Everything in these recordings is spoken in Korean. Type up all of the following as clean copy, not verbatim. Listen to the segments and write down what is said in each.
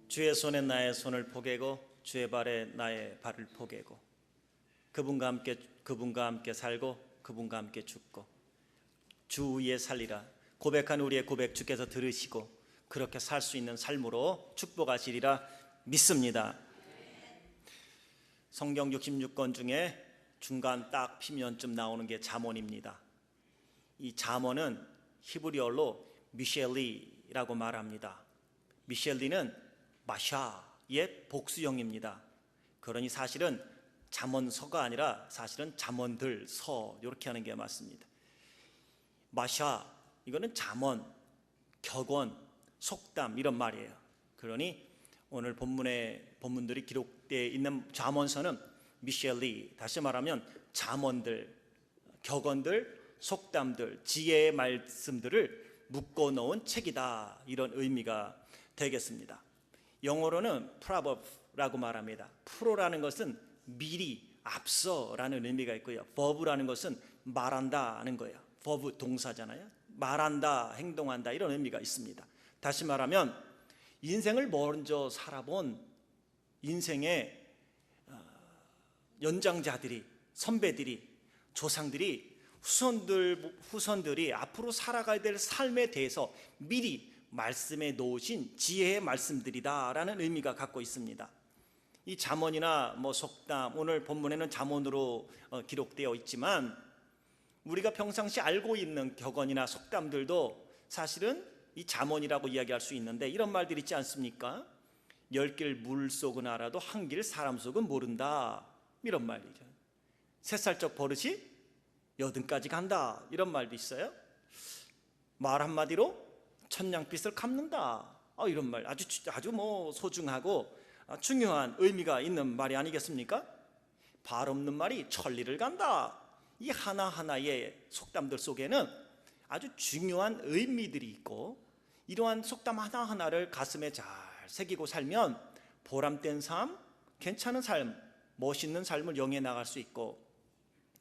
주의 손에 나의 손을 포개고 주의 발에 나의 발을 포개고 그분과 함께 살고 그분과 함께 죽고 주 위에 살리라 고백한 우리의 고백 주께서 들으시고 그렇게 살 수 있는 삶으로 축복하시리라 믿습니다. 성경 66권 중에 중간 딱 피면쯤 나오는 게 잠언입니다. 이 잠언은 히브리어로 미셸리라고 말합니다. 미셸리는 마샤의 복수형입니다. 그러니 사실은 잠언서가 아니라 사실은 잠언들서 이렇게 하는 게 맞습니다. 마샤 이거는 잠언, 격언, 속담 이런 말이에요. 그러니 오늘 본문들이 기록되어 있는 잠언서는 미셸리, 다시 말하면 잠언들, 격언들, 속담들, 지혜의 말씀들을 묶어놓은 책이다, 이런 의미가 되겠습니다. 영어로는 proverb라고 말합니다. 프로라는 것은 미리, 앞서라는 의미가 있고요. verb라는 것은 말한다는 거예요. verb 동사잖아요. 말한다, 행동한다 이런 의미가 있습니다. 다시 말하면 인생을 먼저 살아본 인생의 연장자들이, 선배들이, 조상들이, 후손들이 앞으로 살아가야 될 삶에 대해서 미리 말씀해 놓으신 지혜의 말씀들이다라는 의미가 갖고 있습니다. 이 잠언이나 속담, 오늘 본문에는 잠언으로 기록되어 있지만 우리가 평상시 알고 있는 격언이나 속담들도 사실은 이 잠언이라고 이야기할 수 있는데 이런 말들 있지 않습니까? 10길 물속은 알아도 한 길 사람 속은 모른다, 이런 말이죠. 새살적 버릇이 여든까지 간다, 이런 말도 있어요. 말 한마디로 천냥빚을 갚는다, 이런 말 아주 소중하고 중요한 의미가 있는 말이 아니겠습니까? 발 없는 말이 천리를 간다. 이 하나하나의 속담들 속에는 아주 중요한 의미들이 있고 이러한 속담 하나하나를 가슴에 잘 새기고 살면 보람된 삶, 괜찮은 삶, 멋있는 삶을 영위해 나갈 수 있고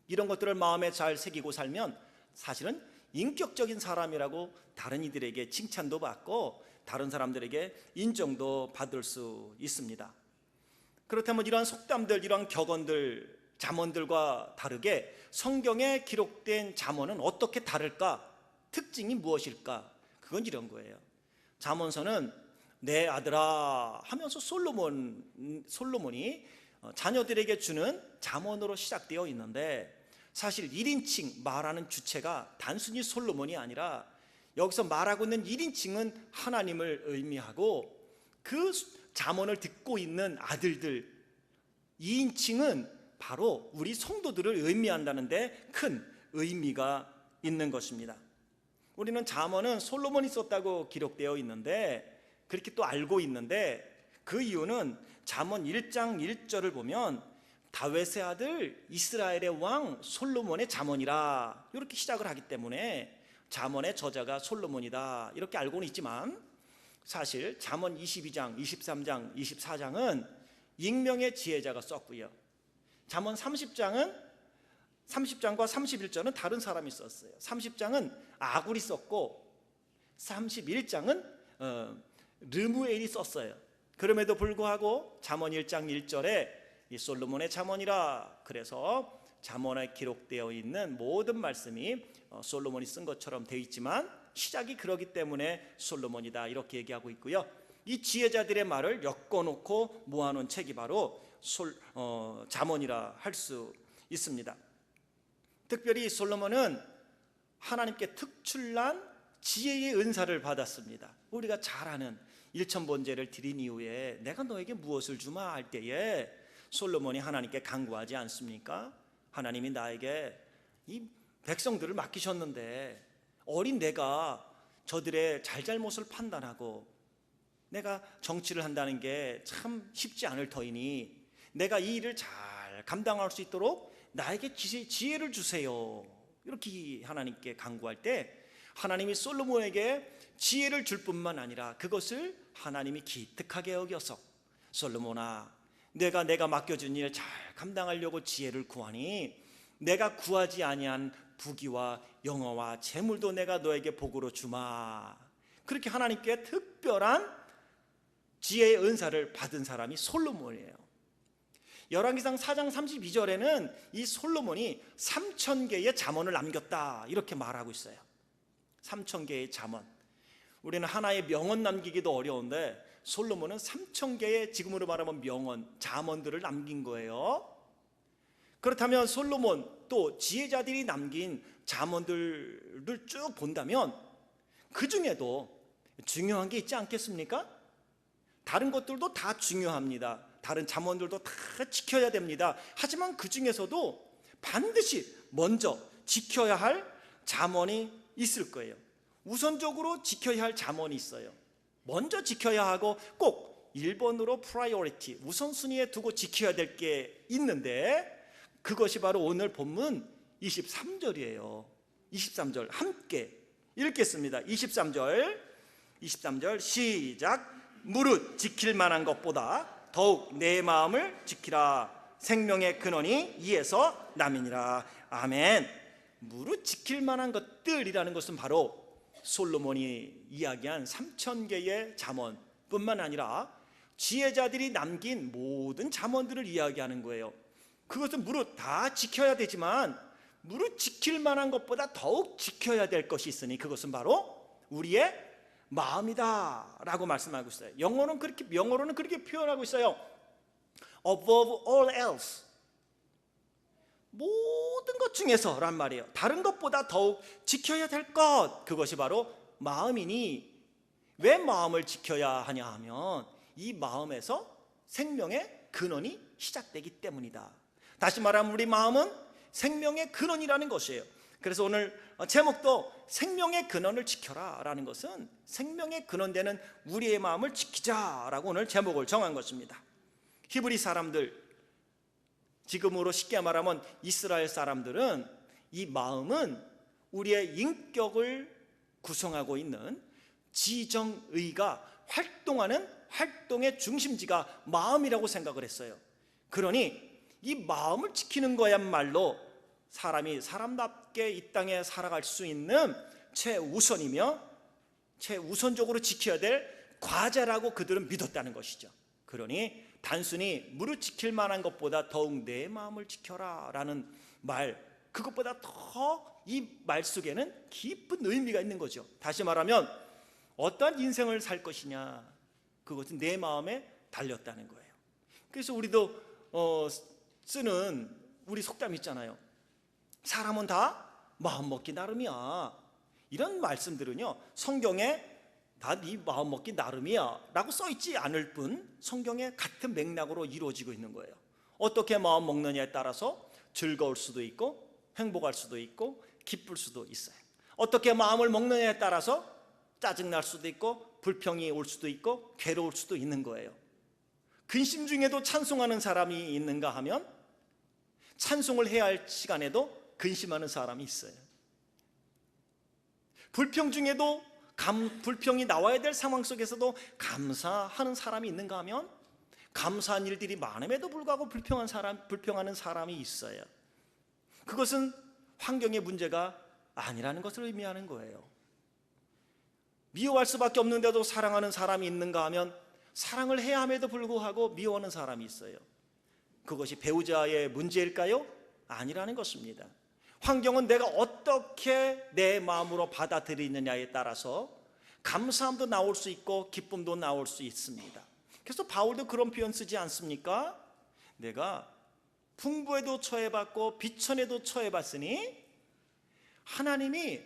이런 것들을 마음에 잘 새기고 살면 사실은 인격적인 사람이라고 다른 이들에게 칭찬도 받고 다른 사람들에게 인정도 받을 수 있습니다. 그렇다면 이러한 속담들, 이러한 격언들, 잠언들과 다르게 성경에 기록된 잠언은 어떻게 다를까? 특징이 무엇일까? 그건 이런 거예요. 잠언서는 내 아들아 하면서 솔로몬이 자녀들에게 주는 잠언으로 시작되어 있는데 사실 1인칭 말하는 주체가 단순히 솔로몬이 아니라 여기서 말하고 있는 1인칭은 하나님을 의미하고 그 잠언을 듣고 있는 아들들 2인칭은 바로 우리 성도들을 의미한다는데 큰 의미가 있는 것입니다. 우리는 잠언은 솔로몬이 썼다고 기록되어 있는데 그렇게 또 알고 있는데 그 이유는 잠언 1장 1절을 보면 다윗의 아들 이스라엘의 왕 솔로몬의 잠언이라 이렇게 시작을 하기 때문에 잠언의 저자가 솔로몬이다 이렇게 알고는 있지만 사실 잠언 22장, 23장, 24장은 익명의 지혜자가 썼고요. 잠언 30장과 31절은 다른 사람이 썼어요. 30장은 아굴이 썼고 31장은 르무엘이 썼어요. 그럼에도 불구하고 잠언 1장 1절에 이 솔로몬의 잠언이라 그래서 잠언에 기록되어 있는 모든 말씀이 솔로몬이 쓴 것처럼 되어 있지만 시작이 그러기 때문에 솔로몬이다 이렇게 얘기하고 있고요. 이 지혜자들의 말을 엮어놓고 모아놓은 책이 바로 잠언이라 할 수 있습니다. 특별히 솔로몬은 하나님께 특출난 지혜의 은사를 받았습니다. 우리가 잘 아는 일천번제를 드린 이후에 내가 너에게 무엇을 주마 할 때에 솔로몬이 하나님께 간구하지 않습니까? 하나님이 나에게 이 백성들을 맡기셨는데 어린 내가 저들의 잘잘못을 판단하고 내가 정치를 한다는 게 참 쉽지 않을 터이니 내가 이 일을 잘 감당할 수 있도록 나에게 지혜를 주세요 이렇게 하나님께 간구할 때 하나님이 솔로몬에게 지혜를 줄 뿐만 아니라 그것을 하나님이 기특하게 여겨서 솔로몬아 내가 맡겨준 일 잘 감당하려고 지혜를 구하니 내가 구하지 아니한 부귀와 영화와 재물도 내가 너에게 복으로 주마 그렇게 하나님께 특별한 지혜의 은사를 받은 사람이 솔로몬이에요. 열왕기상 4장 32절에는 이 솔로몬이 3,000개의 잠언을 남겼다 이렇게 말하고 있어요. 3,000개의 잠언. 우리는 하나의 명언 남기기도 어려운데 솔로몬은 3,000개의 지금으로 말하면 명언, 잠언들을 남긴 거예요. 그렇다면 솔로몬 또 지혜자들이 남긴 잠언들을 쭉 본다면 그 중에도 중요한 게 있지 않겠습니까? 다른 것들도 다 중요합니다. 다른 잠언들도 다 지켜야 됩니다. 하지만 그 중에서도 반드시 먼저 지켜야 할 잠언이 있을 거예요. 우선적으로 지켜야 할 잠언이 있어요. 먼저 지켜야 하고 꼭 1번으로 프라이어리티, 우선순위에 두고 지켜야 될 게 있는데 그것이 바로 오늘 본문 23절이에요. 23절 함께 읽겠습니다. 23절 시작. 무릇 지킬 만한 것보다 더욱 내 마음을 지키라. 생명의 근원이 이에서 남이니라. 아멘. 무릇 지킬 만한 것들이라는 것은 바로 솔로몬이 이야기한 3,000개의 잠언뿐만 아니라 지혜자들이 남긴 모든 잠언들을 이야기하는 거예요. 그것은 무릇 다 지켜야 되지만 무릇 지킬 만한 것보다 더욱 지켜야 될 것이 있으니 그것은 바로 우리의 마음이다 라고 말씀하고 있어요. 영어로는 그렇게 표현하고 있어요. Above all else, 모든 것 중에서 란 말이에요. 다른 것보다 더욱 지켜야 될 것, 그것이 바로 마음이니 왜 마음을 지켜야 하냐 하면 이 마음에서 생명의 근원이 시작되기 때문이다. 다시 말하면 우리 마음은 생명의 근원이라는 것이에요. 그래서 오늘 제목도 생명의 근원을 지켜라 라는 것은 생명의 근원되는 우리의 마음을 지키자라고 오늘 제목을 정한 것입니다. 히브리 사람들, 지금으로 쉽게 말하면 이스라엘 사람들은 이 마음은 우리의 인격을 구성하고 있는 지정의가 활동하는 활동의 중심지가 마음이라고 생각을 했어요. 그러니 이 마음을 지키는 거야말로 사람이 사람답게 이 땅에 살아갈 수 있는 최우선이며 최우선적으로 지켜야 될 과제라고 그들은 믿었다는 것이죠. 그러니 단순히 무릇 지킬 만한 것보다 더욱 내 마음을 지켜라 라는 말, 그것보다 더 이 말 속에는 깊은 의미가 있는 거죠. 다시 말하면 어떠한 인생을 살 것이냐, 그것은 내 마음에 달렸다는 거예요. 그래서 우리도 쓰는 우리 속담 있잖아요. 사람은 다 마음 먹기 나름이야. 이런 말씀들은요 성경에 다 네 마음 먹기 나름이야 라고 써있지 않을 뿐 성경의 같은 맥락으로 이루어지고 있는 거예요. 어떻게 마음 먹느냐에 따라서 즐거울 수도 있고 행복할 수도 있고 기쁠 수도 있어요. 어떻게 마음을 먹느냐에 따라서 짜증날 수도 있고 불평이 올 수도 있고 괴로울 수도 있는 거예요. 근심 중에도 찬송하는 사람이 있는가 하면 찬송을 해야 할 시간에도 근심하는 사람이 있어요. 불평 중에도 불평이 나와야 될 상황 속에서도 감사하는 사람이 있는가 하면 감사한 일들이 많음에도 불구하고 불평하는 사람이 있어요. 그것은 환경의 문제가 아니라는 것을 의미하는 거예요. 미워할 수밖에 없는데도 사랑하는 사람이 있는가 하면 사랑을 해야 함에도 불구하고 미워하는 사람이 있어요. 그것이 배우자의 문제일까요? 아니라는 것입니다. 환경은 내가 어떻게 내 마음으로 받아들이느냐에 따라서 감사함도 나올 수 있고 기쁨도 나올 수 있습니다. 그래서 바울도 그런 표현 쓰지 않습니까? 내가 풍부에도 처해봤고 비천에도 처해봤으니 하나님이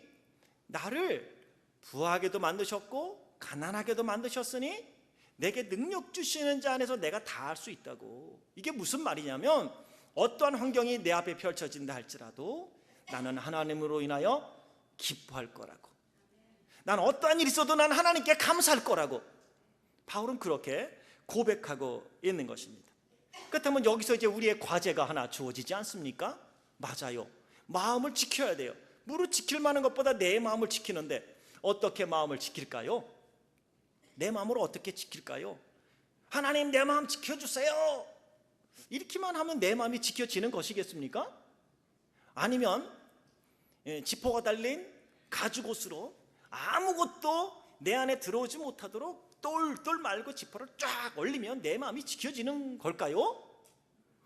나를 부하게도 만드셨고 가난하게도 만드셨으니 내게 능력 주시는 자 안에서 내가 다 할 수 있다고. 이게 무슨 말이냐면 어떠한 환경이 내 앞에 펼쳐진다 할지라도 나는 하나님으로 인하여 기뻐할 거라고. 난 어떠한 일이 있어도 난 하나님께 감사할 거라고. 바울은 그렇게 고백하고 있는 것입니다. 그렇다면 여기서 이제 우리의 과제가 하나 주어지지 않습니까? 맞아요. 마음을 지켜야 돼요. 무릇 지킬 만한 것보다 내 마음을 지키는데 어떻게 마음을 지킬까요? 내 마음을 어떻게 지킬까요? 하나님 내 마음 지켜주세요. 이렇게만 하면 내 마음이 지켜지는 것이겠습니까? 아니면 지퍼가 달린 가죽옷으로 아무것도 내 안에 들어오지 못하도록 똘똘 말고 지퍼를 쫙 올리면 내 마음이 지켜지는 걸까요?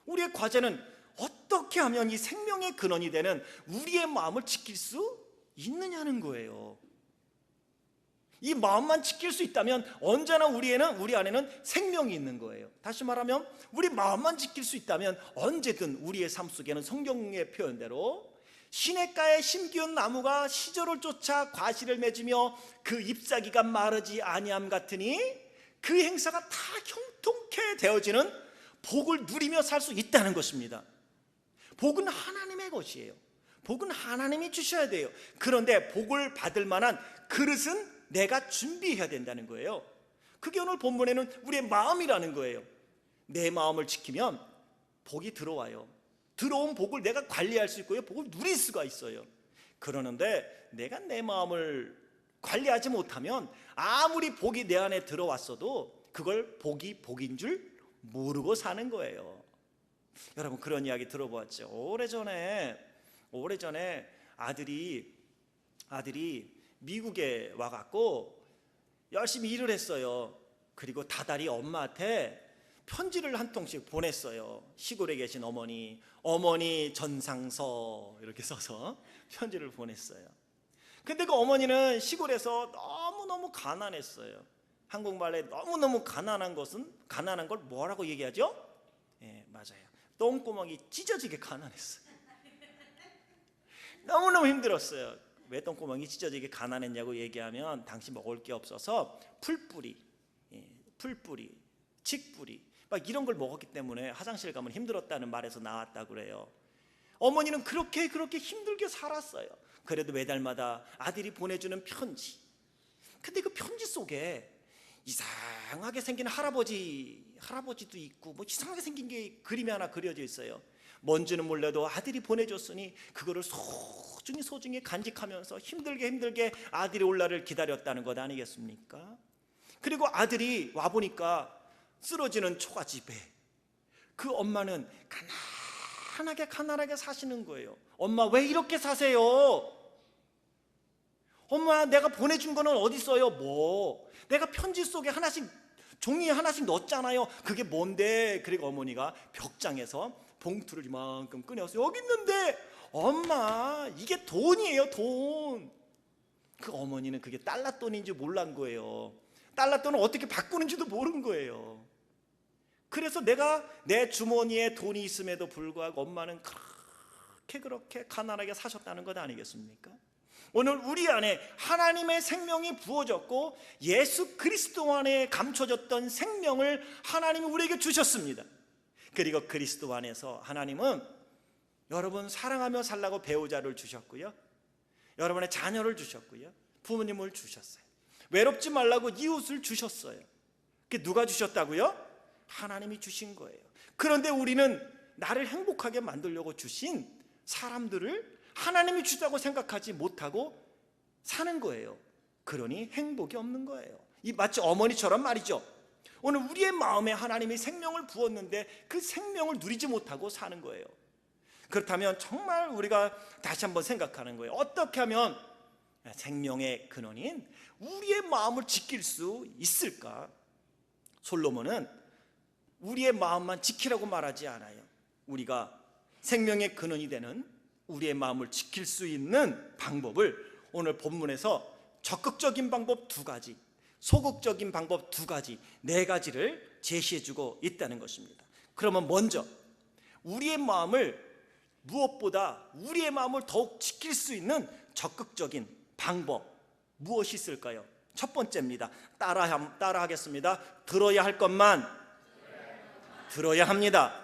우리의 과제는 어떻게 하면 이 생명의 근원이 되는 우리의 마음을 지킬 수 있느냐는 거예요. 이 마음만 지킬 수 있다면 언제나 우리 안에는 생명이 있는 거예요. 다시 말하면 우리 마음만 지킬 수 있다면 언제든 우리의 삶 속에는 성경의 표현대로 시냇가에 심기운 나무가 시절을 쫓아 과실을 맺으며 그 잎사귀가 마르지 아니함 같으니 그 행사가 다 형통케 되어지는 복을 누리며 살 수 있다는 것입니다. 복은 하나님의 것이에요. 복은 하나님이 주셔야 돼요. 그런데 복을 받을 만한 그릇은 내가 준비해야 된다는 거예요. 그게 오늘 본문에는 우리의 마음이라는 거예요. 내 마음을 지키면 복이 들어와요. 들어온 복을 내가 관리할 수 있고요, 복을 누릴 수가 있어요. 그러는데 내가 내 마음을 관리하지 못하면 아무리 복이 내 안에 들어왔어도 그걸 복이 복인 줄 모르고 사는 거예요. 여러분, 그런 이야기 들어보았죠. 오래전에 아들이 미국에 와갖고 열심히 일을 했어요. 그리고 다달이 엄마한테 편지를 한 통씩 보냈어요. 시골에 계신 어머니 전상서 이렇게 써서 편지를 보냈어요. 근데 그 어머니는 시골에서 너무너무 가난했어요. 한국말에 너무너무 가난한 걸 뭐라고 얘기하죠? 예, 맞아요. 똥구멍이 찢어지게 가난했어요. 너무너무 힘들었어요. 왜 똥구멍이 찢어지게 가난했냐고 얘기하면 당시 먹을 게 없어서 풀뿌리, 칡뿌리 막 이런 걸 먹었기 때문에 화장실 가면 힘들었다는 말에서 나왔다고 그래요. 어머니는 그렇게 힘들게 살았어요. 그래도 매달마다 아들이 보내주는 편지, 근데 그 편지 속에 이상하게 생긴 할아버지도 있고 뭐 이상하게 생긴 게 그림이 하나 그려져 있어요. 뭔지는 몰라도 아들이 보내줬으니 그거를 소중히 간직하면서 힘들게 아들이 올 날을 기다렸다는 것 아니겠습니까? 그리고 아들이 와보니까 쓰러지는 초가집에 그 엄마는 가난하게 사시는 거예요. 엄마, 왜 이렇게 사세요? 엄마, 내가 보내준 거는 어디 있어요? 뭐 내가 편지 속에 종이에 하나씩 넣었잖아요. 그게 뭔데? 그리고 어머니가 벽장에서 봉투를 이만큼 꺼내서 여기 있는데, 엄마, 이게 돈이에요, 돈. 그 어머니는 그게 달러 돈인지 몰란 거예요. 달러 돈을 어떻게 바꾸는지도 모른 거예요. 그래서 내가 내 주머니에 돈이 있음에도 불구하고 엄마는 그렇게 가난하게 사셨다는 것 아니겠습니까? 오늘 우리 안에 하나님의 생명이 부어졌고 예수 그리스도 안에 감춰졌던 생명을 하나님이 우리에게 주셨습니다. 그리고 그리스도 안에서 하나님은 여러분 사랑하며 살라고 배우자를 주셨고요, 여러분의 자녀를 주셨고요, 부모님을 주셨어요. 외롭지 말라고 이웃을 주셨어요. 그게 누가 주셨다고요? 하나님이 주신 거예요. 그런데 우리는 나를 행복하게 만들려고 주신 사람들을 하나님이 주다고 생각하지 못하고 사는 거예요. 그러니 행복이 없는 거예요. 이 마치 어머니처럼 말이죠. 오늘 우리의 마음에 하나님이 생명을 부었는데 그 생명을 누리지 못하고 사는 거예요. 그렇다면 정말 우리가 다시 한번 생각하는 거예요. 어떻게 하면 생명의 근원인 우리의 마음을 지킬 수 있을까? 솔로몬은 우리의 마음만 지키라고 말하지 않아요. 우리가 생명의 근원이 되는 우리의 마음을 지킬 수 있는 방법을 오늘 본문에서 적극적인 방법 2가지, 소극적인 방법 2가지, 4가지를 제시해주고 있다는 것입니다. 그러면 먼저 우리의 마음을 무엇보다 우리의 마음을 더욱 지킬 수 있는 적극적인 방법 무엇이 있을까요? 첫 번째입니다. 따라하겠습니다. 들어야 할 것만 들어야 합니다.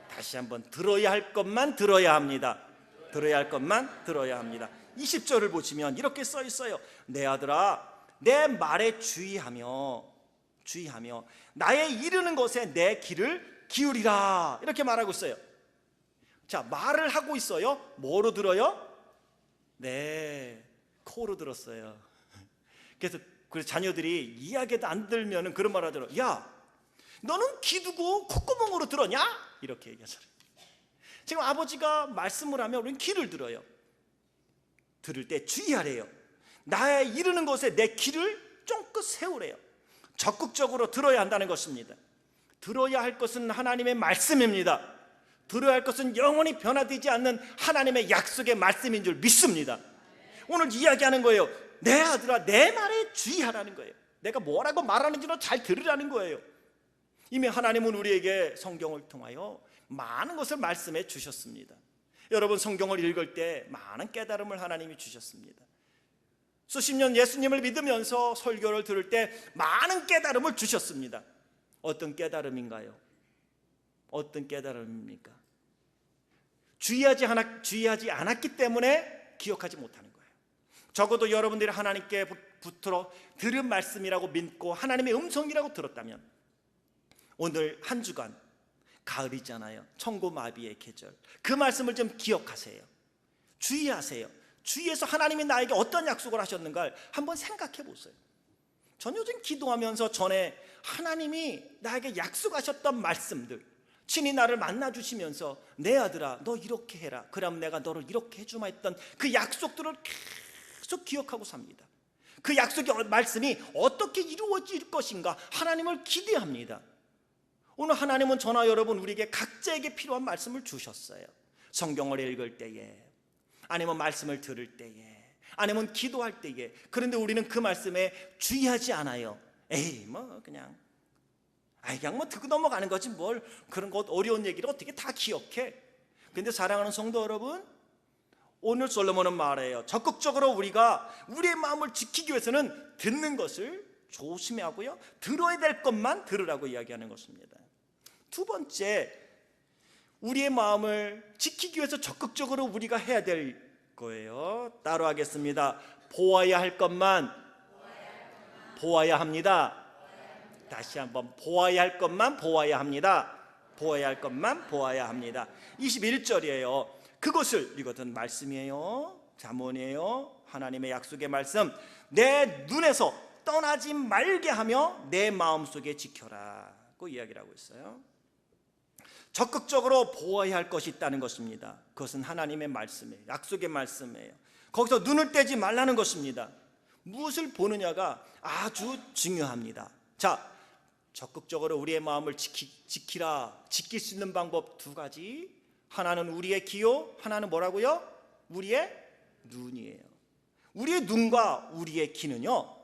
다시 한번, 들어야 할 것만 들어야 합니다. 들어야 할 것만 들어야 합니다. 20절을 보시면 이렇게 써 있어요. 내 아들아, 내 말에 주의하며 나의 이르는 것에 내 귀를 기울이라, 이렇게 말하고 있어요. 자, 말을 하고 있어요. 뭐로 들어요? 네, 코로 들었어요. 그래서 자녀들이 이야기도 안 들으면 그런 말 하더라고요. 야, 너는 귀 두고 콧구멍으로 들었냐? 이렇게 얘기하잖아요. 지금 아버지가 말씀을 하면 우리는 귀를 들어요. 들을 때 주의하래요. 나의 이르는 것에 내 귀를 쫑긋 세우래요. 적극적으로 들어야 한다는 것입니다. 들어야 할 것은 하나님의 말씀입니다. 들어야 할 것은 영원히 변화되지 않는 하나님의 약속의 말씀인 줄 믿습니다. 오늘 이야기하는 거예요. 내 아들아, 내 말에 주의하라는 거예요. 내가 뭐라고 말하는지도 잘 들으라는 거예요. 이미 하나님은 우리에게 성경을 통하여 많은 것을 말씀해 주셨습니다. 여러분, 성경을 읽을 때 많은 깨달음을 하나님이 주셨습니다. 수십 년 예수님을 믿으면서 설교를 들을 때 많은 깨달음을 주셨습니다. 어떤 깨달음인가요? 어떤 깨달음입니까? 주의하지 않았기 때문에 기억하지 못하는 거예요. 적어도 여러분들이 하나님께 붙들어 들은 말씀이라고 믿고 하나님의 음성이라고 들었다면 오늘 한 주간 가을이잖아요. 천고마비의 계절, 그 말씀을 좀 기억하세요. 주의하세요. 주위에서 하나님이 나에게 어떤 약속을 하셨는가 한번 생각해 보세요. 전 요즘 기도하면서 전에 하나님이 나에게 약속하셨던 말씀들, 친히 나를 만나주시면서 내 아들아 너 이렇게 해라, 그럼 내가 너를 이렇게 해주마 했던 그 약속들을 계속 기억하고 삽니다. 그 약속의 말씀이 어떻게 이루어질 것인가 하나님을 기대합니다. 오늘 하나님은 저나 여러분 우리에게 각자에게 필요한 말씀을 주셨어요. 성경을 읽을 때에, 아니면 말씀을 들을 때에, 아니면 기도할 때에. 그런데 우리는 그 말씀에 주의하지 않아요. 에이 뭐 그냥 듣고 넘어가는 거지 뭘 그런 것 어려운 얘기를 어떻게 다 기억해. 근데 사랑하는 성도 여러분, 오늘 솔로몬은 말해요. 적극적으로 우리가 우리의 마음을 지키기 위해서는 듣는 것을 조심하고요, 들어야 될 것만 들으라고 이야기하는 것입니다. 두 번째, 우리의 마음을 지키기 위해서 적극적으로 우리가 해야 될 거예요. 따로 하겠습니다. 보아야 할 것만 보아야 합니다. 다시 한번, 보아야 할 것만 보아야 합니다. 보아야 할 것만 보아야 합니다. 21절이에요. 그것을, 이것은 말씀이에요. 잠언이에요. 하나님의 약속의 말씀. 내 눈에서 떠나지 말게 하며 내 마음속에 지켜라고 이야기를 하고 있어요. 적극적으로 보아야 할 것이 있다는 것입니다. 그것은 하나님의 말씀이에요. 약속의 말씀이에요. 거기서 눈을 떼지 말라는 것입니다. 무엇을 보느냐가 아주 중요합니다. 자, 적극적으로 우리의 마음을 지킬 수 있는 방법 두 가지. 하나는 우리의 귀요, 하나는 뭐라고요? 우리의 눈이에요. 우리의 눈과 우리의 귀는요,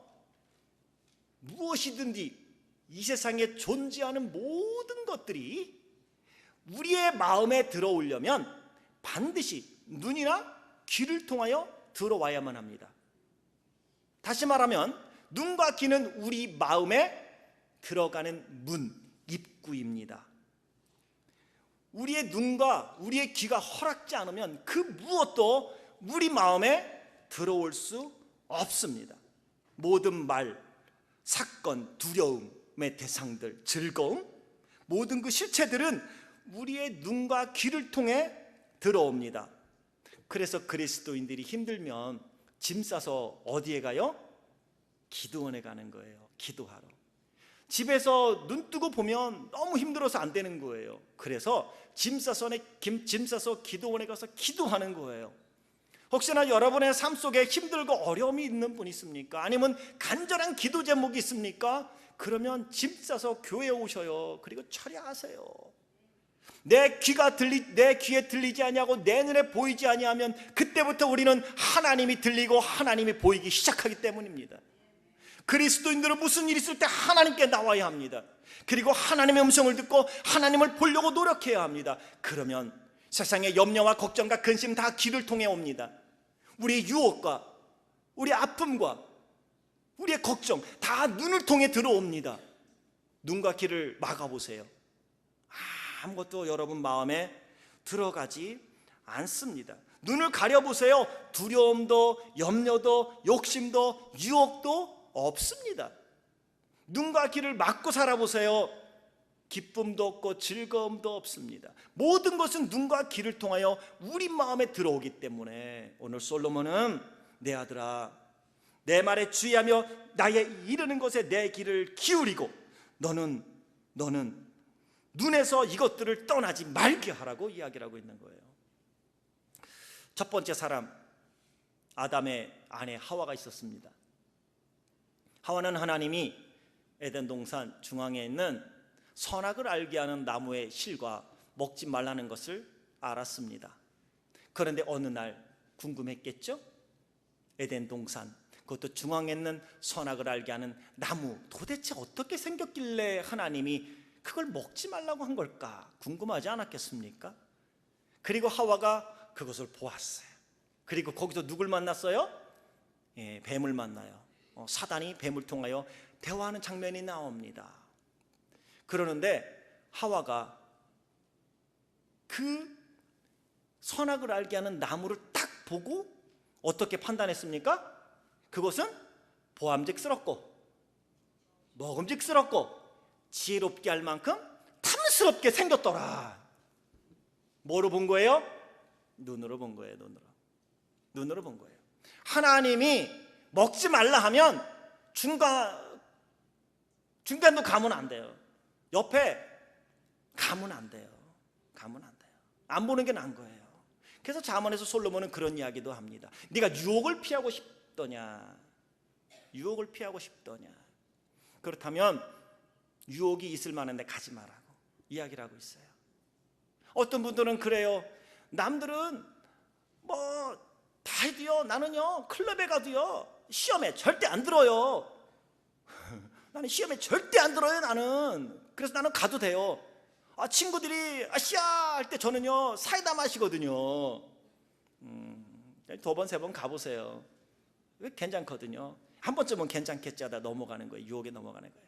무엇이든지 이 세상에 존재하는 모든 것들이 우리의 마음에 들어오려면 반드시 눈이나 귀를 통하여 들어와야만 합니다. 다시 말하면 눈과 귀는 우리 마음에 들어가는 문, 입구입니다. 우리의 눈과 우리의 귀가 허락지 않으면 그 무엇도 우리 마음에 들어올 수 없습니다. 모든 말, 사건, 두려움의 대상들, 즐거움, 모든 그 실체들은 우리의 눈과 귀를 통해 들어옵니다. 그래서 그리스도인들이 힘들면 짐 싸서 어디에 가요? 기도원에 가는 거예요. 기도하러. 집에서 눈 뜨고 보면 너무 힘들어서 안 되는 거예요. 그래서 짐 싸서 기도원에 가서 기도하는 거예요. 혹시나 여러분의 삶 속에 힘들고 어려움이 있는 분 있습니까? 아니면 간절한 기도 제목이 있습니까? 그러면 짐 싸서 교회에 오셔요. 그리고 철야하세요. 내 귀에 들리지 아니하고 내 눈에 보이지 아니하면 그때부터 우리는 하나님이 들리고 하나님이 보이기 시작하기 때문입니다. 그리스도인들은 무슨 일이 있을 때 하나님께 나와야 합니다. 그리고 하나님의 음성을 듣고 하나님을 보려고 노력해야 합니다. 그러면 세상의 염려와 걱정과 근심 다 귀를 통해 옵니다. 우리의 유혹과 우리의 아픔과 우리의 걱정 다 눈을 통해 들어옵니다. 눈과 귀를 막아보세요. 아무것도 여러분 마음에 들어가지 않습니다. 눈을 가려보세요. 두려움도 염려도 욕심도 유혹도 없습니다. 눈과 귀를 막고 살아보세요. 기쁨도 없고 즐거움도 없습니다. 모든 것은 눈과 귀를 통하여 우리 마음에 들어오기 때문에 오늘 솔로몬은 내 아들아 내 말에 주의하며 나의 이르는 것에 내 귀를 기울이고 너는 눈에서 이것들을 떠나지 말게 하라고 이야기를 하고 있는 거예요. 첫 번째 사람, 아담의 아내 하와가 있었습니다. 하와는 하나님이 에덴 동산 중앙에 있는 선악을 알게 하는 나무의 실과 먹지 말라는 것을 알았습니다. 그런데 어느 날 궁금했겠죠? 에덴 동산, 그것도 중앙에 있는 선악을 알게 하는 나무, 도대체 어떻게 생겼길래 하나님이 그걸 먹지 말라고 한 걸까? 궁금하지 않았겠습니까? 그리고 하와가 그것을 보았어요. 그리고 거기서 누굴 만났어요? 뱀을 만나요. 사단이 뱀을 통하여 대화하는 장면이 나옵니다. 그러는데 하와가 그 선악을 알게 하는 나무를 딱 보고 어떻게 판단했습니까? 그것은 보암직스럽고 먹음직스럽고 지혜롭게 할 만큼 탐스럽게 생겼더라. 뭐로 본 거예요? 눈으로 본 거예요. 눈으로 본 거예요. 하나님이 먹지 말라 하면 중간도 가면 안 돼요. 옆에 가면 안 돼요. 안 보는 게 나은 거예요. 그래서 잠언에서 솔로몬은 그런 이야기도 합니다. 네가 유혹을 피하고 싶더냐? 그렇다면 유혹이 있을 만한데 가지 말라고 이야기를 하고 있어요. 어떤 분들은 그래요. 남들은 뭐 다 해도요, 나는요 클럽에 가도요 시험에 절대 안 들어요. 나는 시험에 절대 안 들어요. 나는 그래서 나는 가도 돼요. 친구들이 아시아 할 때 저는요 사이다 마시거든요. 두 번, 세 번 가보세요. 괜찮거든요. 한 번쯤은 괜찮겠지 하다 넘어가는 거예요. 유혹에 넘어가는 거예요.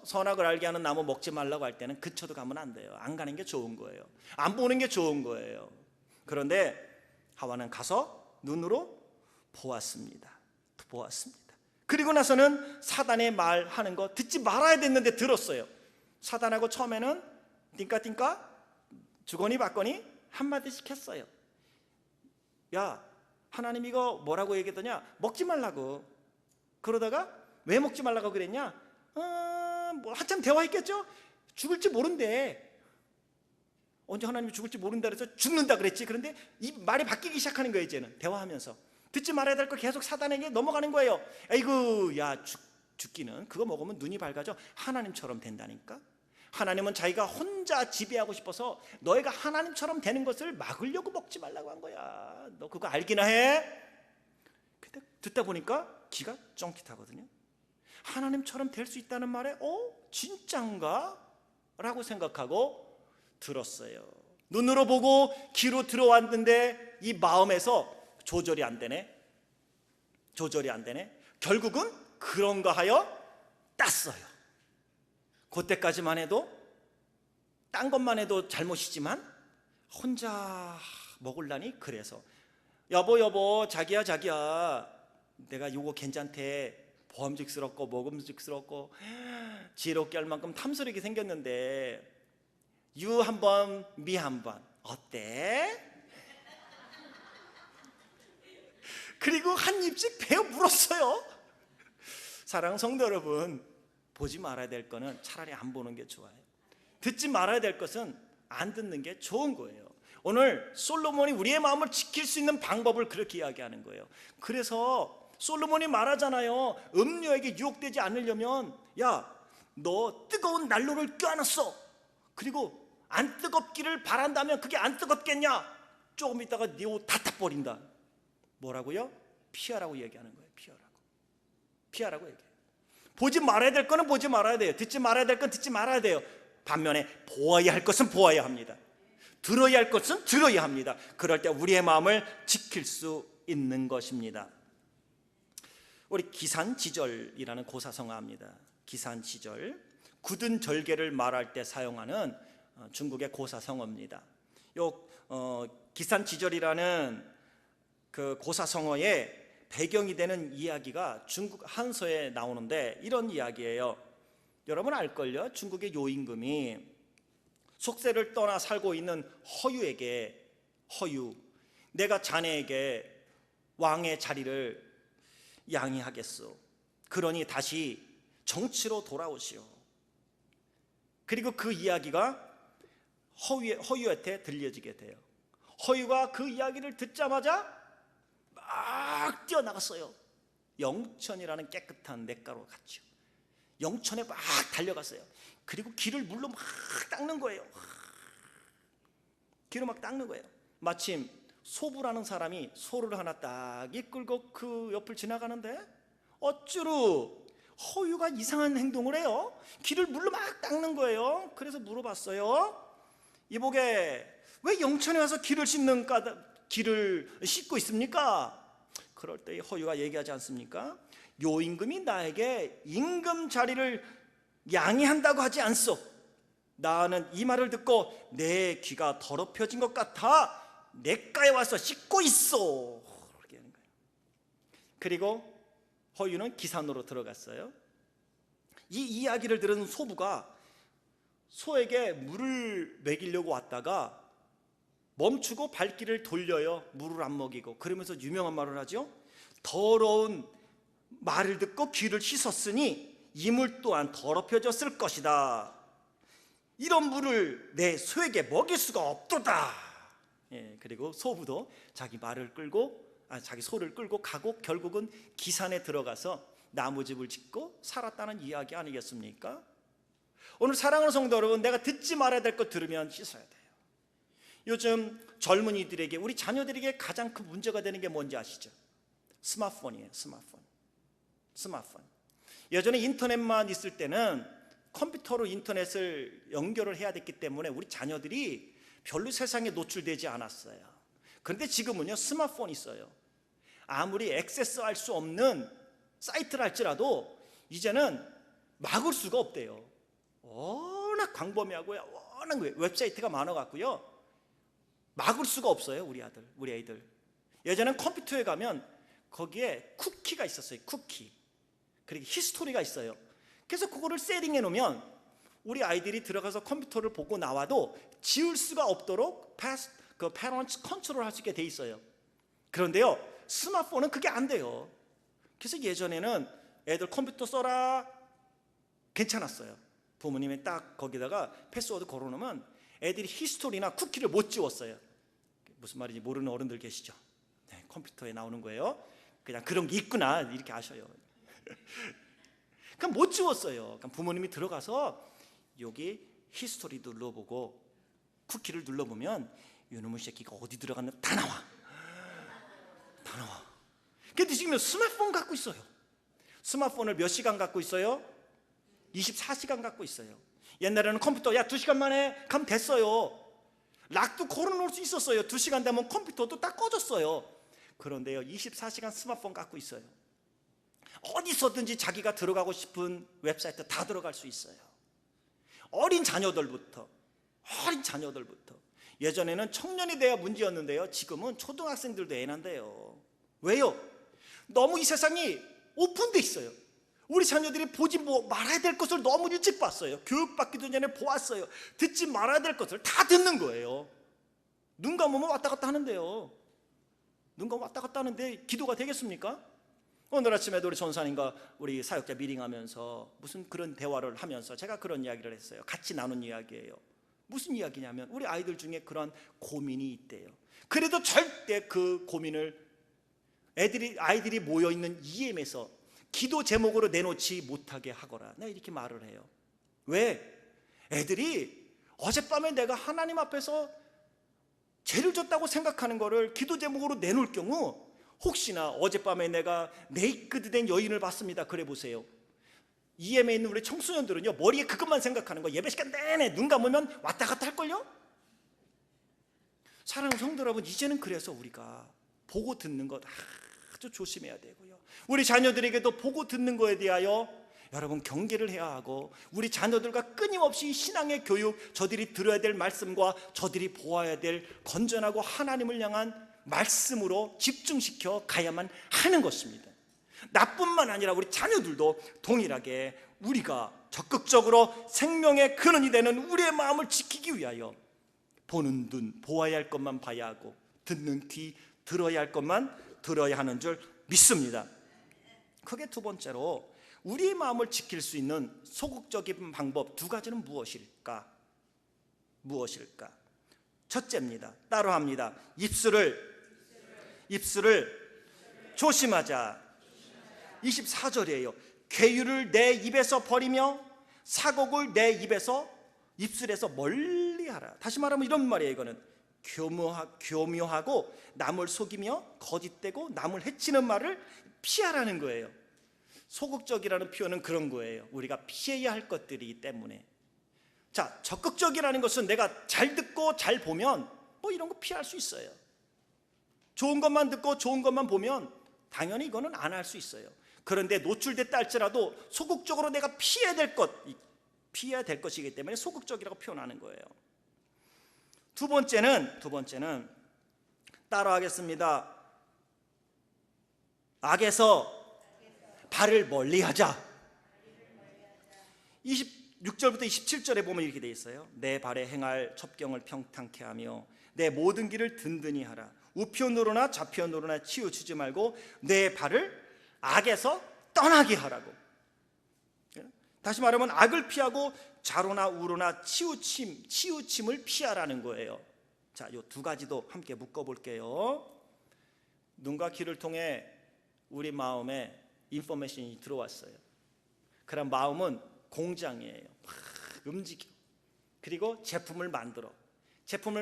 선악을 알게 하는 나무 먹지 말라고 할 때는 그쳐도 가면 안 돼요. 안 가는 게 좋은 거예요. 안 보는 게 좋은 거예요. 그런데 하와는 가서 눈으로 보았습니다. 그리고 나서는 사단의 말하는 거 듣지 말아야 됐는데 들었어요. 사단하고 처음에는 띵까띵까 주거니 받거니 한마디씩 했어요. 야, 하나님 이거 뭐라고 얘기했더냐? 먹지 말라고. 그러다가 왜 먹지 말라고 그랬냐? 뭐 한참 대화했겠죠? 죽을지 모른대. 언제 하나님이 죽을지 모른다 그래서 죽는다 그랬지. 그런데 이 말이 바뀌기 시작하는 거예요. 이제는 대화하면서 듣지 말아야 될 거 계속 사단에게 넘어가는 거예요. 아이고, 야, 죽기는 그거 먹으면 눈이 밝아져. 하나님처럼 된다니까. 하나님은 자기가 혼자 지배하고 싶어서 너희가 하나님처럼 되는 것을 막으려고 먹지 말라고 한 거야. 너 그거 알기나 해? 근데 듣다 보니까 기가 쫑깃하거든요. 하나님처럼 될 수 있다는 말에 진짠가? 라고 생각하고 들었어요. 눈으로 보고 귀로 들어왔는데 이 마음에서 조절이 안 되네. 결국은 그런가 하여 땄어요. 그때까지만 해도 딴 것만 해도 잘못이지만 혼자 먹으려니 그래서 여보 자기야 내가 요거 괜찮대. 보험직스럽고 먹음직스럽고 지혜롭게 할 만큼 탐스럽게 생겼는데 유 한 번, 미 한 번 어때? 그리고 한 입씩 베어 물었어요. 사랑하는 성도 여러분, 보지 말아야 될 거는 차라리 안 보는 게 좋아요. 듣지 말아야 될 것은 안 듣는 게 좋은 거예요. 오늘 솔로몬이 우리의 마음을 지킬 수 있는 방법을 그렇게 이야기하는 거예요. 그래서 솔로몬이 말하잖아요. 음료에게 유혹되지 않으려면 야, 너 뜨거운 난로를 껴안았어. 그리고 안 뜨겁기를 바란다면 그게 안 뜨겁겠냐? 조금 있다가 네 옷 다 타버린다. 뭐라고요? 피하라고 얘기하는 거예요. 피하라고 얘기해요. 보지 말아야 될 거는 보지 말아야 돼요. 듣지 말아야 될 건 듣지 말아야 돼요. 반면에 보아야 할 것은 보아야 합니다. 들어야 할 것은 들어야 합니다. 그럴 때 우리의 마음을 지킬 수 있는 것입니다. 우리 기산지절이라는 고사성어입니다. 기산지절, 굳은 절개를 말할 때 사용하는 중국의 고사성어입니다. 기산지절이라는 그 고사성어의 배경이 되는 이야기가 중국 한서에 나오는데 이런 이야기예요. 여러분 알걸요? 중국의 요임금이 속세를 떠나 살고 있는 허유에게 내가 자네에게 왕의 자리를 양해하겠소. 그러니 다시 정치로 돌아오시오. 그리고 그 이야기가 허유한테 들려지게 돼요. 허유가 그 이야기를 듣자마자 막 뛰어나갔어요. 영천이라는 깨끗한 냇가로 갔죠. 영천에 막 달려갔어요. 그리고 귀를 물로 막 닦는 거예요. 귀로 막 닦는 거예요. 마침 소부라는 사람이 소를 하나 딱 이끌고 그 옆을 지나가는데 어쭈루 허유가 이상한 행동을 해요. 귀를 물로 막 닦는 거예요. 그래서 물어봤어요. 이보게 왜 영천에 와서 귀를 씻고 있습니까? 그럴 때 허유가 얘기하지 않습니까? 요 임금이 나에게 임금 자리를 양해한다고 하지 않소. 나는 이 말을 듣고 내 귀가 더럽혀진 것 같아 내가에 와서 씻고 있어. 그렇게 하는 거예요. 그리고 허유는 기산으로 들어갔어요. 이 이야기를 들은 소부가 소에게 물을 먹이려고 왔다가 멈추고 발길을 돌려요. 물을 안 먹이고. 그러면서 유명한 말을 하죠. 더러운 말을 듣고 귀를 씻었으니 이 물 또한 더럽혀졌을 것이다. 이런 물을 내 소에게 먹일 수가 없도다. 그리고 소부도 자기 소를 끌고 가고 결국은 기산에 들어가서 나무집을 짓고 살았다는 이야기 아니겠습니까? 오늘 사랑하는 성도 여러분, 내가 듣지 말아야 될 것 들으면 씻어야 돼요. 요즘 젊은이들에게, 우리 자녀들에게 가장 큰 문제가 되는 게 뭔지 아시죠? 스마트폰이에요. 스마트폰. 예전에 인터넷만 있을 때는 컴퓨터로 인터넷을 연결을 해야 됐기 때문에 우리 자녀들이 별로 세상에 노출되지 않았어요. 그런데 지금은요, 스마트폰이 있어요. 아무리 액세스할 수 없는 사이트를 할지라도 이제는 막을 수가 없대요. 워낙 광범위하고요, 워낙 웹사이트가 많아갖고요, 막을 수가 없어요. 우리 애들. 예전엔 컴퓨터에 가면 거기에 쿠키가 있었어요. 쿠키. 그리고 히스토리가 있어요. 그래서 그거를 세팅해 놓으면 우리 아이들이 들어가서 컴퓨터를 보고 나와도 지울 수가 없도록 패런트 컨트롤 할 수 있게 돼 있어요. 그런데요, 스마트폰은 그게 안 돼요. 그래서 예전에는 애들 컴퓨터 써라 괜찮았어요. 부모님이 딱 거기다가 패스워드 걸어놓으면 애들이 히스토리나 쿠키를 못 지웠어요. 무슨 말인지 모르는 어른들 계시죠? 네, 컴퓨터에 나오는 거예요. 그냥 그런 게 있구나 이렇게 아셔요. 그럼 못 지웠어요. 그럼 부모님이 들어가서 여기 히스토리 눌러보고 쿠키를 눌러보면 이놈의 새끼가 어디 들어갔나 다 나와. 근데 지금 스마트폰 갖고 있어요. 스마트폰을 몇 시간 갖고 있어요? 24시간 갖고 있어요. 옛날에는 컴퓨터 2시간 만에 가면 됐어요. 락도 걸어놓을 수 있었어요. 2시간 되면 컴퓨터도 딱 꺼졌어요. 그런데요, 24시간 스마트폰 갖고 있어요. 어디서든지 자기가 들어가고 싶은 웹사이트 다 들어갈 수 있어요. 어린 자녀들부터. 예전에는 청년이 돼야 문제였는데요, 지금은 초등학생들도 애난데요. 왜요? 너무 이 세상이 오픈돼 있어요. 우리 자녀들이 보지 말아야 될 것을 너무 일찍 봤어요. 교육받기도 전에 보았어요. 듣지 말아야 될 것을 다 듣는 거예요. 눈 감으면 왔다 갔다 하는데요. 눈 감으면 왔다 갔다 하는데 기도가 되겠습니까? 오늘 아침에도 우리 전사님과 우리 사역자 미팅하면서 무슨 그런 대화를 하면서 제가 그런 이야기를 했어요. 같이 나눈 이야기예요. 무슨 이야기냐면 우리 아이들 중에 그런 고민이 있대요. 그래도 절대 그 고민을 아이들이 모여있는 EM에서 기도 제목으로 내놓지 못하게 하거라. 나 이렇게 말을 해요. 왜? 애들이 어젯밤에 내가 하나님 앞에서 죄를 졌다고 생각하는 거를 기도 제목으로 내놓을 경우 혹시나 어젯밤에 내가 네이크드 된 여인을 봤습니다. 그래 보세요. EM에 있는 우리 청소년들은요, 머리에 그것만 생각하는 거예요. 예배 시간 내내 눈 감으면 왔다 갔다 할걸요? 사랑하는 성도 여러분, 이제는 그래서 우리가 보고 듣는 것 아주 조심해야 되고요, 우리 자녀들에게도 보고 듣는 거에 대하여 여러분 경계를 해야 하고, 우리 자녀들과 끊임없이 신앙의 교육, 저들이 들어야 될 말씀과 저들이 보아야 될 건전하고 하나님을 향한 말씀으로 집중시켜 가야만 하는 것입니다. 나뿐만 아니라 우리 자녀들도 동일하게 우리가 적극적으로 생명의 근원이 되는 우리의 마음을 지키기 위하여 보는 눈, 보아야 할 것만 봐야 하고 듣는 귀, 들어야 할 것만 들어야 하는 줄 믿습니다. 크게 두 번째로 우리의 마음을 지킬 수 있는 소극적인 방법 두 가지는 무엇일까? 첫째입니다. 따라합니다. 입술을 조심하자. 24절이에요. 괴유를 내 입에서 버리며 사곡을 내 입술에서 멀리하라. 다시 말하면 이런 말이에요. 이거는 교묘하고 남을 속이며 거짓되고 남을 해치는 말을 피하라는 거예요. 소극적이라는 표현은 그런 거예요. 우리가 피해야 할 것들이기 때문에. 자, 적극적이라는 것은 내가 잘 듣고 잘 보면 뭐 이런 거 피할 수 있어요. 좋은 것만 듣고 좋은 것만 보면 당연히 이거는 안 할 수 있어요. 그런데 노출됐다 할지라도 소극적으로 내가 피해야 될 것이기 때문에 소극적이라고 표현하는 거예요. 두 번째는 따라하겠습니다. 악에서 발을 멀리하자. 26절부터 27절에 보면 이렇게 되어 있어요. 내 발에 행할 첩경을 평탄케 하며 내 모든 길을 든든히 하라. 우편으로나 좌편으로나 치우치지 말고 내 발을 악에서 떠나게 하라고. 다시 말하면 악을 피하고 좌로나 우로나 치우침을 피하라는 거예요. 자, 이 두 가지도 함께 묶어볼게요. 눈과 귀를 통해 우리 마음에 인포메이션이 들어왔어요. 그럼 마음은 공장이에요. 막 움직여. 그리고 제품을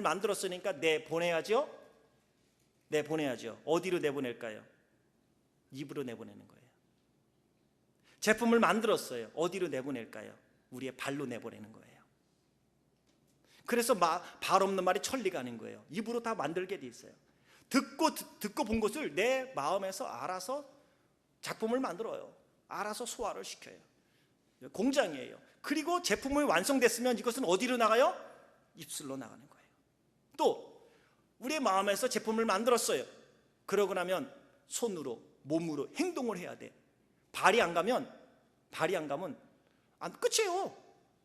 만들었으니까 내보내야죠. 어디로 내보낼까요? 입으로 내보내는 거예요. 제품을 만들었어요. 어디로 내보낼까요? 우리의 발로 내보내는 거예요. 그래서 발 없는 말이 천리 가는 거예요. 입으로 다 만들게 돼 있어요. 듣고 본 것을 내 마음에서 알아서 작품을 만들어요. 알아서 소화를 시켜요. 공장이에요. 그리고 제품이 완성됐으면 이것은 어디로 나가요? 입술로 나가는 거예요. 또 우리의 마음에서 제품을 만들었어요. 그러고 나면 손으로, 몸으로 행동을 해야 돼. 발이 안 가면 끝이에요.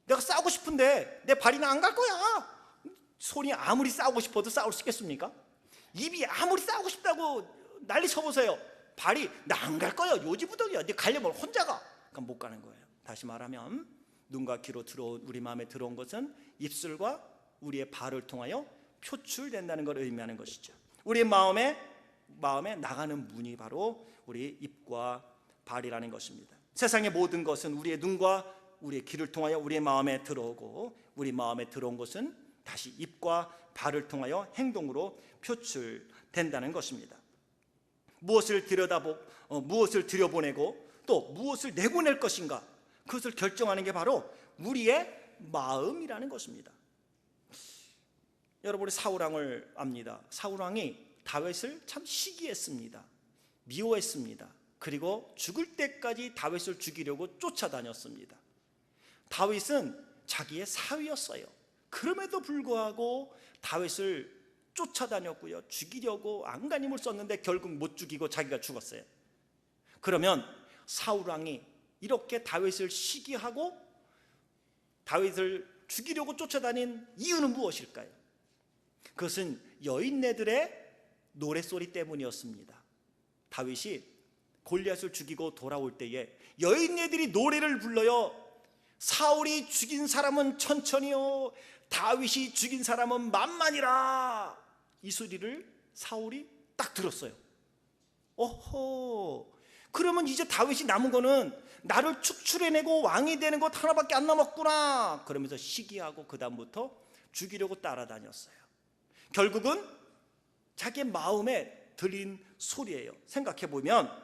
내가 싸우고 싶은데 내 발이 안 갈 거야. 손이 아무리 싸우고 싶어도 싸울 수 있겠습니까? 입이 아무리 싸우고 싶다고 난리 쳐보세요. 발이 나 안 갈 거야. 요지부동이야. 네 가려면 혼자 가. 그럼 못 가는 거예요. 다시 말하면 눈과 귀로 우리 마음에 들어온 것은 입술과 우리의 발을 통하여 표출된다는 걸 의미하는 것이죠. 우리의 마음에 나가는 문이 바로 우리 입과 발이라는 것입니다. 세상의 모든 것은 우리의 눈과 우리의 귀를 통하여 우리의 마음에 들어오고 우리 마음에 들어온 것은 다시 입과 발을 통하여 행동으로 표출된다는 것입니다. 무엇을 들여보내고 또 무엇을 내보낼 것인가, 그것을 결정하는 게 바로 우리의 마음이라는 것입니다. 여러분이 사울왕을 압니다. 사울왕이 다윗을 참 시기했습니다. 미워했습니다. 그리고 죽을 때까지 다윗을 죽이려고 쫓아다녔습니다. 다윗은 자기의 사위였어요. 그럼에도 불구하고 다윗을 쫓아다녔고요. 죽이려고 안간힘을 썼는데 결국 못 죽이고 자기가 죽었어요. 그러면 사울왕이 이렇게 다윗을 시기하고 다윗을 죽이려고 쫓아다닌 이유는 무엇일까요? 그것은 여인네들의 노랫소리 때문이었습니다. 다윗이 골리앗을 죽이고 돌아올 때에 여인네들이 노래를 불러요. 사울이 죽인 사람은 천천히요, 다윗이 죽인 사람은 만만이라. 이 소리를 사울이 딱 들었어요. 어허, 그러면 이제 다윗이 남은 거는 나를 축출해내고 왕이 되는 것 하나밖에 안 남았구나. 그러면서 시기하고 그 다음부터 죽이려고 따라다녔어요. 결국은 자기 마음에 들린 소리예요. 생각해보면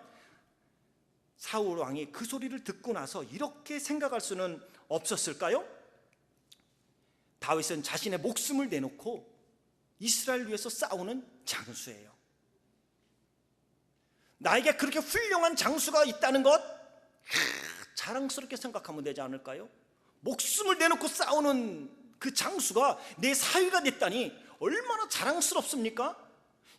사울 왕이 그 소리를 듣고 나서 이렇게 생각할 수는 없었을까요? 다윗은 자신의 목숨을 내놓고 이스라엘 위해서 싸우는 장수예요. 나에게 그렇게 훌륭한 장수가 있다는 것 자랑스럽게 생각하면 되지 않을까요? 목숨을 내놓고 싸우는 그 장수가 내 사위가 됐다니 얼마나 자랑스럽습니까?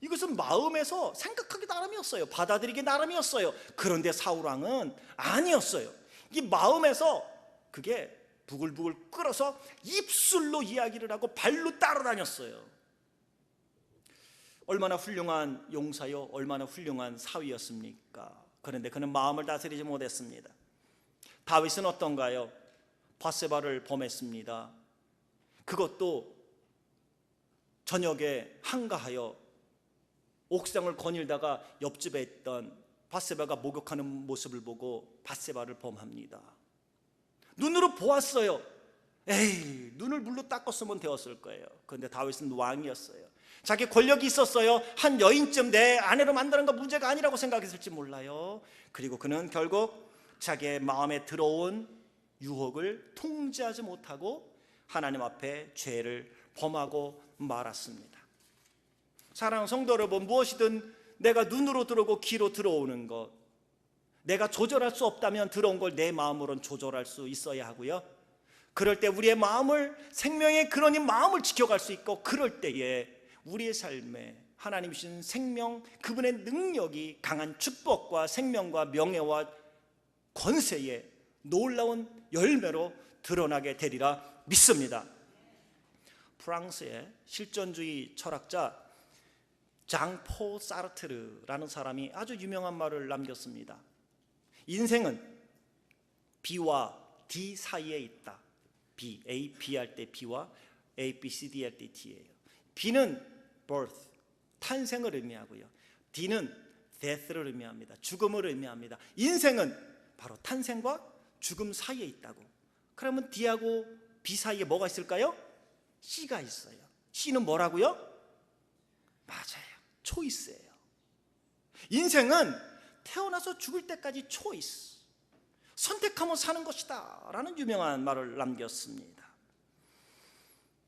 이것은 마음에서 생각하기 나름이었어요. 받아들이기 나름이었어요. 그런데 사울왕은 아니었어요. 이 마음에서 그게 부글부글 끓어서 입술로 이야기를 하고 발로 따라다녔어요. 얼마나 훌륭한 용사요, 얼마나 훌륭한 사위였습니까? 그런데 그는 마음을 다스리지 못했습니다. 다윗은 어떤가요? 밧세바를 범했습니다. 그것도 저녁에 한가하여 옥상을 거닐다가 옆집에 있던 밧세바가 목욕하는 모습을 보고 밧세바를 범합니다. 눈으로 보았어요. 에이, 눈을 물로 닦았으면 되었을 거예요. 그런데 다윗은 왕이었어요. 자기 권력이 있었어요. 한 여인쯤 내 아내로 만드는 건 문제가 아니라고 생각했을지 몰라요. 그리고 그는 결국 자기의 마음에 들어온 유혹을 통제하지 못하고 하나님 앞에 죄를 범하고 말았습니다. 사랑하는 성도 여러분, 무엇이든 내가 눈으로 들어오고 귀로 들어오는 것, 내가 조절할 수 없다면 들어온 걸 내 마음으로는 조절할 수 있어야 하고요. 그럴 때 우리의 마음을, 생명의 근원인 마음을 지켜갈 수 있고, 그럴 때에 우리의 삶에 하나님 주신 생명, 그분의 능력이 강한 축복과 생명과 명예와 권세의 놀라운 열매로 드러나게 되리라 믿습니다. 프랑스의 실존주의 철학자 장폴 사르트르라는 사람이 아주 유명한 말을 남겼습니다. 인생은 B와 D 사이에 있다. B, A, B 할 때 B와 A, B, C, D 할 때 D예요. B는 birth, 탄생을 의미하고요. D는 death를 의미합니다. 죽음을 의미합니다. 인생은 바로 탄생과 죽음 사이에 있다고. 그러면 D하고 B 사이에 뭐가 있을까요? C가 있어요. C는 뭐라고요? 맞아요. 초이스예요. 인생은 태어나서 죽을 때까지 초이스, 선택하면 사는 것이다 라는 유명한 말을 남겼습니다.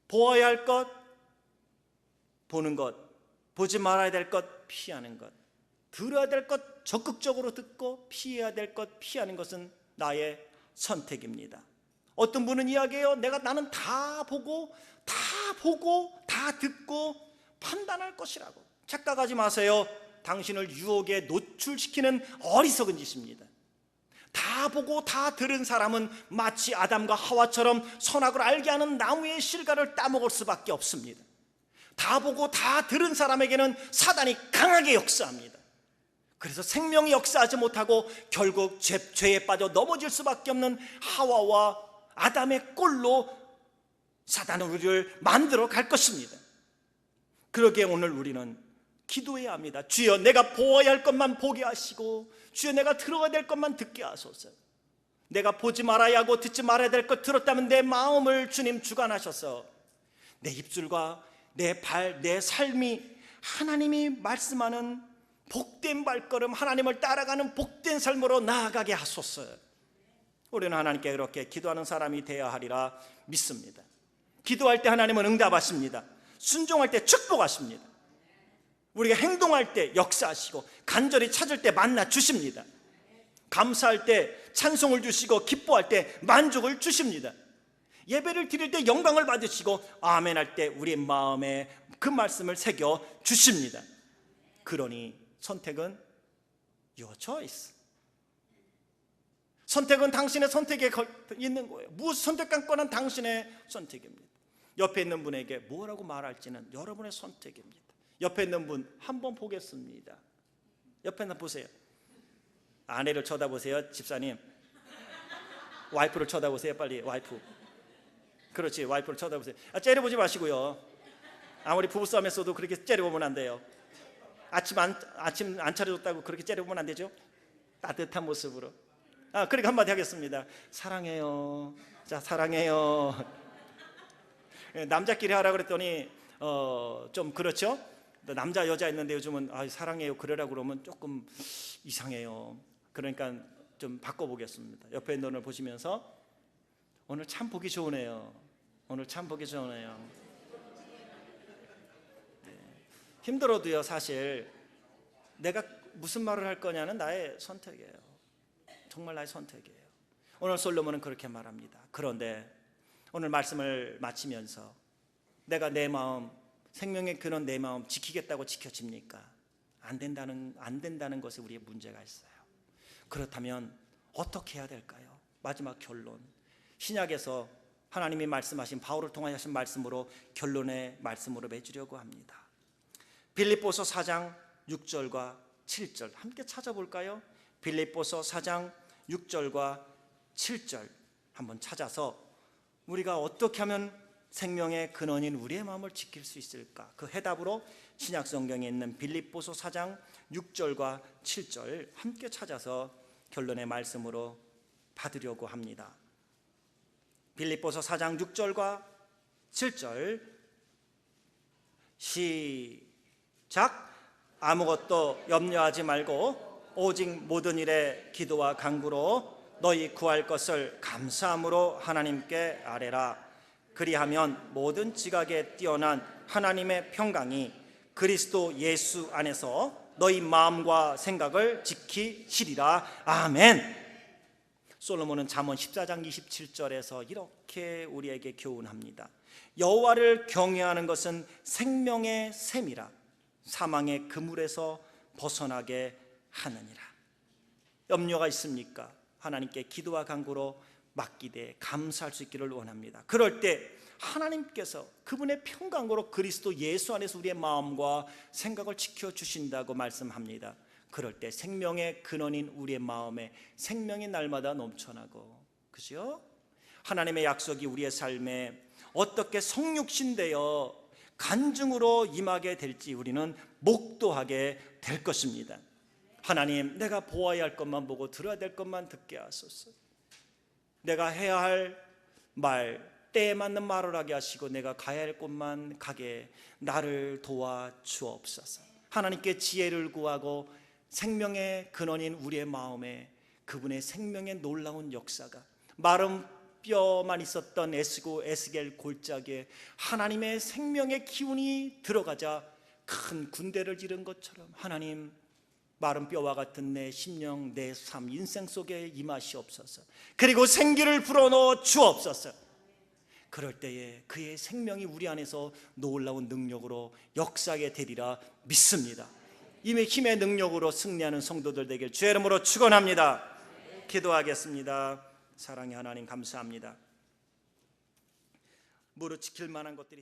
보아야 할 것 보는 것, 보지 말아야 될 것 피하는 것, 들어야 될 것 적극적으로 듣고 피해야 될 것 피하는 것은 나의 선택입니다. 어떤 분은 이야기해요. 나는 다 보고 다 듣고 판단할 것이라고. 착각하지 마세요. 당신을 유혹에 노출시키는 어리석은 짓입니다. 다 보고 다 들은 사람은 마치 아담과 하와처럼 선악을 알게 하는 나무의 실과를 따먹을 수밖에 없습니다. 다 보고 다 들은 사람에게는 사단이 강하게 역사합니다. 그래서 생명이 역사하지 못하고 결국 죄에 빠져 넘어질 수밖에 없는 하와와 아담의 꼴로 사단은 우리를 만들어 갈 것입니다. 그러기에 오늘 우리는 기도해야 합니다. 주여, 내가 보아야 할 것만 보게 하시고, 주여, 내가 들어야 될 것만 듣게 하소서. 내가 보지 말아야 하고 듣지 말아야 될 것 들었다면 내 마음을 주님 주관하셔서 내 입술과 내 발, 내 삶이 하나님이 말씀하는 복된 발걸음, 하나님을 따라가는 복된 삶으로 나아가게 하소서. 우리는 하나님께 그렇게 기도하는 사람이 되어야 하리라 믿습니다. 기도할 때 하나님은 응답하십니다. 순종할 때 축복하십니다. 우리가 행동할 때 역사하시고, 간절히 찾을 때 만나 주십니다. 감사할 때 찬송을 주시고, 기뻐할 때 만족을 주십니다. 예배를 드릴 때 영광을 받으시고, 아멘 할 때 우리의 마음에 그 말씀을 새겨 주십니다. 그러니 선택은 your choice. 선택은 당신의 선택에 있는 거예요. 무엇을 선택할 거는 당신의 선택입니다. 옆에 있는 분에게 뭐라고 말할지는 여러분의 선택입니다. 옆에 있는 분 한번 보겠습니다. 옆에 있는 분 보세요. 아내를 쳐다보세요. 집사님, 와이프를 쳐다보세요. 빨리 와이프. 그렇지, 와이프를 쳐다보세요. 째려보지 마시고요. 아무리 부부싸움에서도 그렇게 째려보면 안 돼요. 아침 안 차려줬다고 그렇게 째려보면 안 되죠. 따뜻한 모습으로. 그러니까 한마디 하겠습니다. 사랑해요. 자, 사랑해요. 남자끼리 하라 그랬더니 좀 그렇죠. 남자 여자 있는데 요즘은 사랑해요 그러라고 그러면 조금 이상해요. 그러니까 좀 바꿔보겠습니다. 옆에 있는 분을 보시면서 오늘 참 보기 좋으네요. 오늘 참 보기 좋으네요. 네. 힘들어도요, 사실 내가 무슨 말을 할 거냐는 나의 선택이에요. 정말 나의 선택이에요. 오늘 솔로몬은 그렇게 말합니다. 그런데 오늘 말씀을 마치면서 내가 내 마음, 생명의 근원 내 마음 지키겠다고 지켜집니까? 안 된다는 것에 우리의 문제가 있어요. 그렇다면 어떻게 해야 될까요? 마지막 결론, 신약에서 하나님이 말씀하신, 바울을 통하여 하신 말씀으로 결론의 말씀으로 맺으려고 합니다. 빌립보서 4장 6절과 7절 함께 찾아볼까요? 빌립보서 4장 6절과 7절 한번 찾아서 우리가 어떻게 하면 생명의 근원인 우리의 마음을 지킬 수 있을까? 그 해답으로 신약 성경에 있는 빌립보서 4장 6절과 7절 함께 찾아서 결론의 말씀으로 받으려고 합니다. 빌립보서 4장 6절과 7절 시작. 아무것도 염려하지 말고 오직 모든 일에 기도와 간구로 너희 구할 것을 감사함으로 하나님께 아뢰라. 그리하면 모든 지각에 뛰어난 하나님의 평강이 그리스도 예수 안에서 너희 마음과 생각을 지키시리라. 아멘. 솔로몬은 잠언 14장 27절에서 이렇게 우리에게 교훈합니다. 여호와를 경외하는 것은 생명의 샘이라 사망의 그물에서 벗어나게 하느니라. 염려가 있습니까? 하나님께 기도와 간구로 맡기되 감사할 수 있기를 원합니다. 그럴 때 하나님께서 그분의 평강으로 그리스도 예수 안에서 우리의 마음과 생각을 지켜주신다고 말씀합니다. 그럴 때 생명의 근원인 우리의 마음에 생명이 날마다 넘쳐나고, 그죠? 하나님의 약속이 우리의 삶에 어떻게 성육신되어 간증으로 임하게 될지 우리는 목도하게 될 것입니다. 하나님, 내가 보아야 할 것만 보고 들어야 될 것만 듣게 하소서. 내가 해야 할 말, 때에 맞는 말을 하게 하시고 내가 가야 할 곳만 가게 나를 도와 주옵소서. 하나님께 지혜를 구하고 생명의 근원인 우리의 마음에 그분의 생명의 놀라운 역사가, 마른 뼈만 있었던 에스겔 골짜기에 하나님의 생명의 기운이 들어가자 큰 군대를 이룬 것처럼 하나님, 마른 뼈와 같은 내 심령, 내 삶, 인생 속에 임하시옵소서. 그리고 생기를 불어넣어 주옵소서. 그럴 때에 그의 생명이 우리 안에서 놀라운 능력으로 역사하게 되리라 믿습니다. 이미 힘의 능력으로 승리하는 성도들 되길 주의 이름으로 축원합니다. 기도하겠습니다. 사랑의 하나님, 감사합니다. 무릇 지킬 만한 것들이